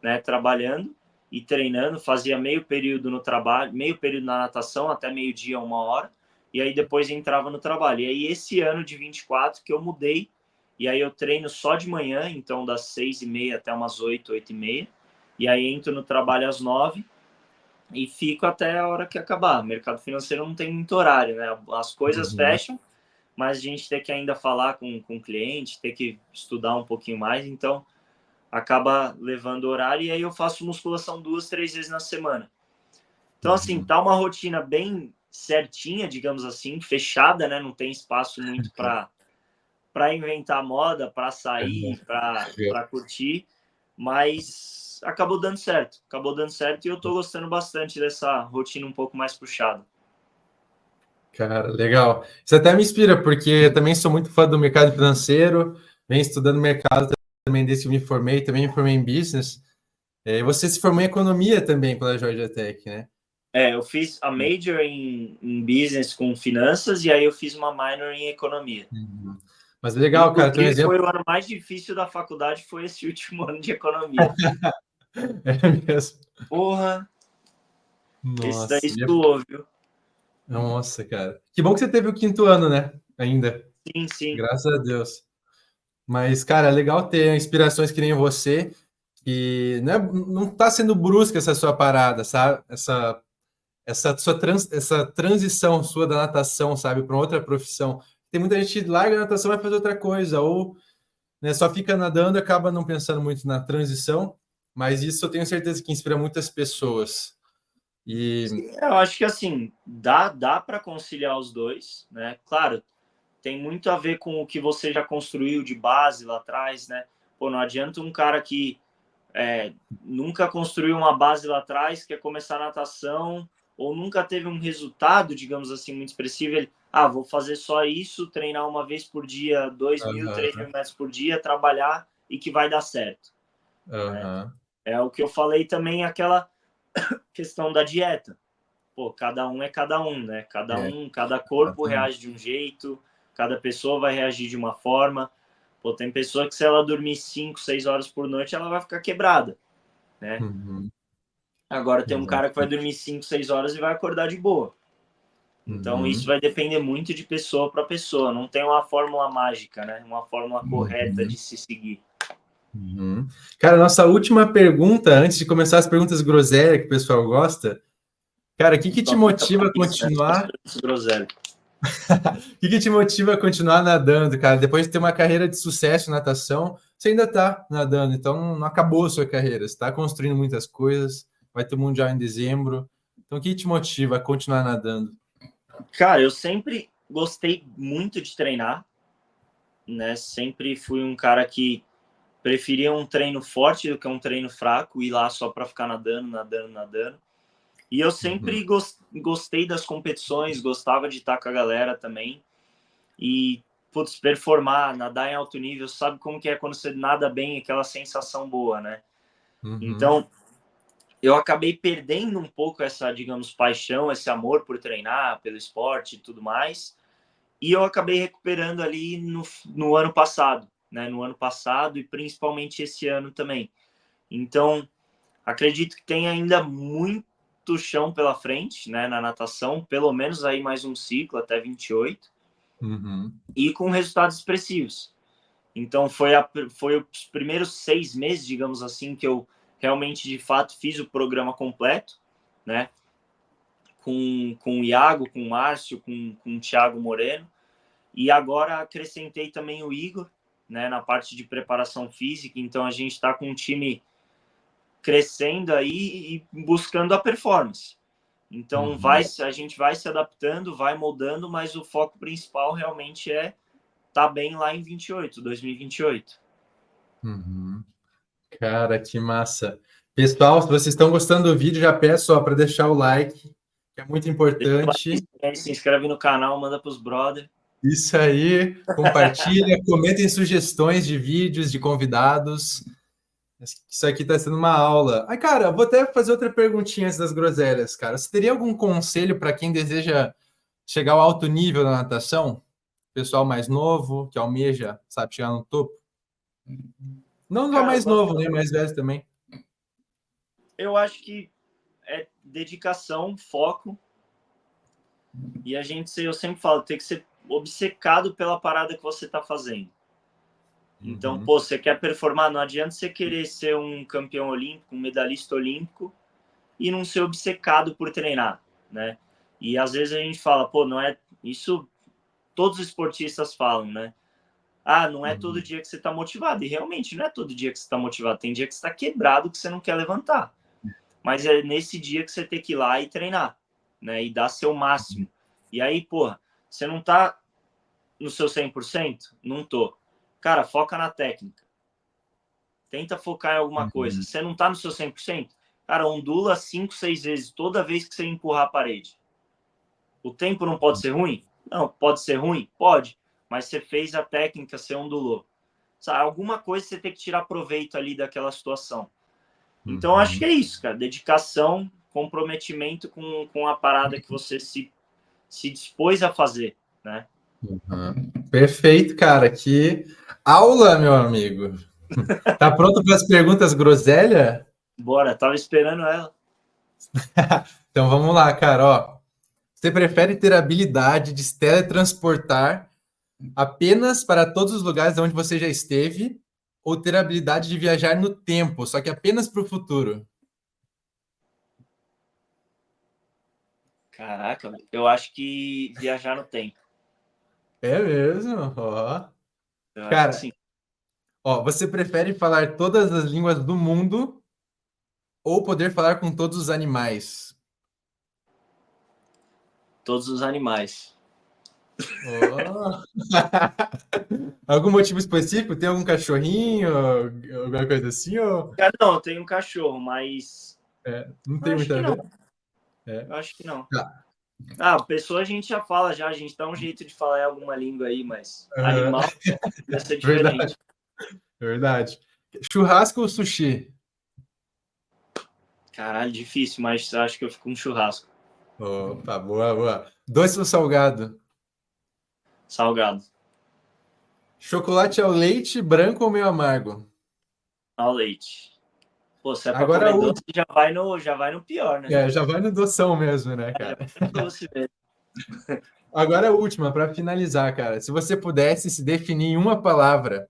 né, trabalhando e treinando, fazia meio período no trabalho, meio período na natação, até meio-dia, 1 hora, e aí depois entrava no trabalho. E aí, esse ano de 24, que eu mudei, e aí eu treino só de manhã, então das 6h30 até umas 8, 8h30, e aí entro no trabalho às 9 e fico até a hora que acabar. Mercado financeiro não tem muito horário, né? As coisas Uhum. fecham, mas a gente tem que ainda falar com o cliente, tem que estudar um pouquinho mais, então acaba levando horário, e aí eu faço musculação 2, 3 vezes na semana. Então, assim, Uhum. tá uma rotina bem certinha, digamos assim, fechada, né? Não tem espaço muito para inventar moda, para sair, para curtir, mas acabou dando certo e eu tô gostando bastante dessa rotina um pouco mais puxada. Cara, legal. Isso até me inspira, porque eu também sou muito fã do mercado financeiro, venho estudando mercado também desde que eu me formei, também me formei em business. Você se formou em economia também pela Georgia Tech, né? Eu fiz a major em business com finanças e aí eu fiz uma minor em economia. Uhum. Mas legal, cara, tem um Inclusive, exemplo. foi o ano mais difícil da faculdade, foi esse último ano de economia. É mesmo. Porra, esse daí Nossa, suou, viu? nossa, cara. Que bom que você teve o quinto ano, né? Ainda. Sim, sim. Graças a Deus. Mas, cara, é legal ter inspirações que nem você, que não tá sendo brusca essa sua parada, sabe? Essa transição sua da natação, sabe, para outra profissão. Tem muita gente que larga a natação e vai fazer outra coisa, ou né, só fica nadando e acaba não pensando muito na transição, mas isso eu tenho certeza que inspira muitas pessoas. E Eu acho que assim, dá para conciliar os dois, né? Claro, tem muito a ver com o que você já construiu de base lá atrás, né? Pô, não adianta um cara que nunca construiu uma base lá atrás, quer começar natação, ou nunca teve um resultado, digamos assim, muito expressivo. Ele, vou fazer só isso, treinar uma vez por dia, 2.000, 3.000 metros por dia, trabalhar e que vai dar certo, né? aham, É o que eu falei também, aquela questão da dieta. Pô, cada um é cada um, né? é, Cada corpo exatamente. reage de um jeito, cada pessoa vai reagir de uma forma. Pô, tem pessoa que se ela dormir 5, 6 horas por noite, ela vai ficar quebrada, né? Uhum, Agora tem um cara que vai exatamente. dormir 5, 6 horas e vai acordar de boa. Então isso Uhum, vai depender muito de pessoa para pessoa. Não tem uma fórmula mágica, né? Uma fórmula correta uhum, de se seguir. uhum. Cara, nossa última pergunta, antes de começar as perguntas groselhas que o pessoal gosta, cara, o que que te Só fica motiva para a isso, né? Só continuar? se groselha. O que que te motiva a continuar nadando, cara? Depois de ter uma carreira de sucesso em natação, você ainda tá nadando, então não acabou a sua carreira, você está construindo muitas coisas. vai ter o Mundial em dezembro. Então, o que te motiva a continuar nadando? Cara, eu sempre gostei muito de treinar, né? Sempre fui um cara que preferia um treino forte do que um treino fraco, ir lá só para ficar nadando, nadando, nadando. E eu sempre gostei das competições, gostava de estar com a galera também. E, putz, performar, nadar em alto nível, sabe como que é quando você nada bem, aquela sensação boa, né? Então, eu acabei perdendo um pouco essa, digamos, paixão, esse amor por treinar, pelo esporte e tudo mais. E eu acabei recuperando ali no ano passado, né? No ano passado e principalmente esse ano também. Então, acredito que tem ainda muito chão pela frente, né? Na natação, pelo menos aí mais um ciclo até 28, e com resultados expressivos. Então, foi os primeiros 6 meses, digamos assim, que eu realmente, de fato, fiz o programa completo, né? Com o Iago, com o Márcio, com o Thiago Moreno. E agora acrescentei também o Igor, né, na parte de preparação física. Então, a gente está com um time crescendo aí e buscando a performance. Então, a gente vai se adaptando, vai moldando, mas o foco principal realmente é estar bem lá em 2028. Cara, que massa. Pessoal, se vocês estão gostando do vídeo, já peço para deixar o like, que é muito importante. Se inscreve no canal, manda para os brothers. Isso aí, compartilha, comentem sugestões de vídeos, de convidados. Isso aqui está sendo uma aula. Ai, cara, vou até fazer outra perguntinha antes das groselhas, cara. Você teria algum conselho para quem deseja chegar ao alto nível na natação? Pessoal mais novo, que almeja, sabe, chegar no topo? Não só Cara, mais novo, né? Mais velho também. eu acho que é dedicação, foco. E eu sempre falo, tem que ser obcecado pela parada que você está fazendo. Então, pô, você quer performar, não adianta você querer ser um campeão olímpico, um medalhista olímpico e não ser obcecado por treinar, né? E às vezes a gente fala, pô, não é isso, todos os esportistas falam, né? Ah, não é todo dia que você está motivado. E realmente não é todo dia que você está motivado. Tem dia que você está quebrado, que você não quer levantar. Mas é nesse dia que você tem que ir lá e treinar, né? E dar seu máximo. E aí, porra, você não tá no seu 100%? Não tô. Cara, foca na técnica. Tenta focar em alguma coisa. Você não tá no seu 100%? Cara, ondula 5, 6 vezes toda vez que você empurrar a parede. O tempo não pode ser ruim? Não, pode ser ruim? Pode. Mas você fez a técnica, você ondulou. Sabe, alguma coisa você tem que tirar proveito ali daquela situação. Então, acho que é isso, cara. Dedicação, comprometimento com a parada que você se dispôs a fazer, né? Perfeito, cara. Que aula, meu amigo. Tá pronto para as perguntas groselha? Bora, tava esperando ela. Então vamos lá, cara. Ó, você prefere ter a habilidade de se teletransportar apenas para todos os lugares onde você já esteve, ou ter a habilidade de viajar no tempo, só que apenas para o futuro? Caraca, eu acho que viajar no tempo. É mesmo? Ó. Eu acho que Cara, sim. ó, você prefere falar todas as línguas do mundo ou poder falar com todos os animais? Todos os animais. Ó. Algum motivo específico? Tem algum cachorrinho, alguma coisa assim? Ou... Cara, não, eu tenho um cachorro, mas não eu tem acho muito que a não. ver? É. Eu acho que não. Tá. Ah, pessoa a gente já fala já, a gente dá um jeito de falar em alguma língua aí, mas Aham. animal vai ser Verdade, diferente. verdade. Churrasco ou sushi? Caralho, difícil, mas acho que eu fico com um churrasco. Opa, boa, boa. Doce ou salgado? Salgado. Chocolate ao leite, branco ou meio amargo? Ao leite. Pô, se é pra Agora comer o doce, já vai no pior, né? já vai no doção mesmo, né, Já cara? vai no doce mesmo. Agora a última, para finalizar, cara. Se você pudesse se definir em uma palavra,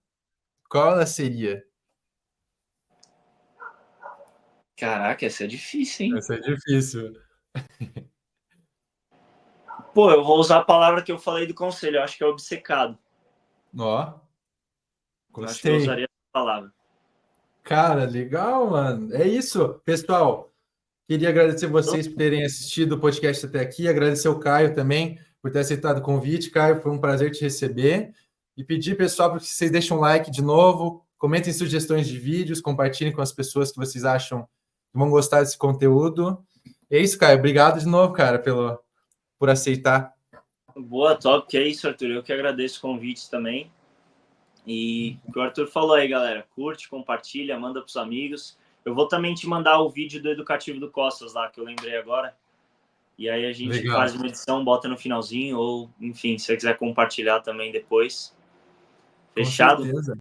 qual ela seria? Caraca, essa é difícil, hein? Essa é difícil. Pô, eu vou usar a palavra que eu falei do conselho, eu acho que é obcecado. Ó, Eu acho que eu gostei. usaria essa palavra. Cara, legal, mano. É isso, pessoal. Queria agradecer vocês por terem assistido o podcast até aqui, agradecer o Caio também por ter aceitado o convite. Caio, foi um prazer te receber. E pedir, pessoal, para que vocês deixem um like de novo, comentem sugestões de vídeos, compartilhem com as pessoas que vocês acham que vão gostar desse conteúdo. É isso, Caio. Obrigado de novo, cara, por aceitar. Boa, top. Que é isso, Arthur. Eu que agradeço o convite também. E o que o Arthur falou aí, galera. Curte, compartilha, manda para os amigos. Eu vou também te mandar o vídeo do Educativo do Costas lá, que eu lembrei agora. E aí a gente Legal. faz uma edição, bota no finalzinho, ou, enfim, se você quiser compartilhar também depois. Fechado? Com certeza.